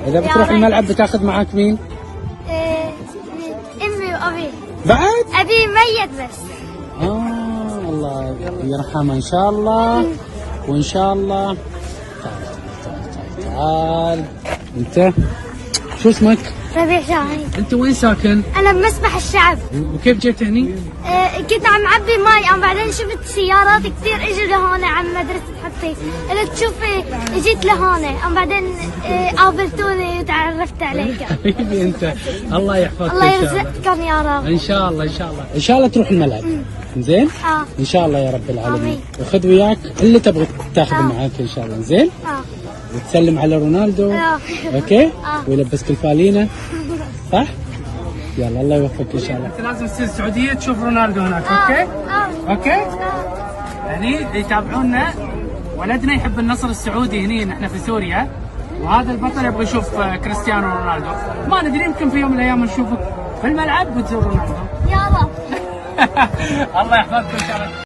اذا بتروح الملعب بتاخذ معك مين؟ امي وابي. بعد؟ ابي ميت بس. الله يرحمه ان شاء الله. وان شاء الله. تعال انت شو اسمك؟ ربيع شاهين. انت وين ساكن؟ انا بمسبح الشعب. وكيف جيت هني؟ كنت عم عبي ماي، بعدين شفت سيارات كثير اجوا لهون عن مدرسة حطي، قلت شوف اجيت لهون، بعدين قابلتوني وتعرفت عليك. حبيبي انت الله يحفظك. الله ان شاء الله. يرزقكم يا رب. ان شاء الله ان شاء الله ان شاء الله تروح الملعب. زين؟ ان شاء الله يا رب العالمين. آمين. وخذ وياك اللي تبغى تاخذه معاك ان شاء الله. زين؟ وتسلم على رونالدو. اوكي؟ ويلبسك الفالينه. صح؟ يلا الله يوفقك ان شاء الله. انت لازم تصير السعوديه تشوف رونالدو هناك. اوكي؟ اوكي؟ هني يتابعونا، ولدنا يحب النصر السعودي هني، نحن في سوريا، وهذا البطل يبغى يشوف كريستيانو رونالدو. ما ندري يمكن في يوم من الايام نشوفك في الملعب وتزور رونالدو. يا رب. الله يحفظك ان شاء الله.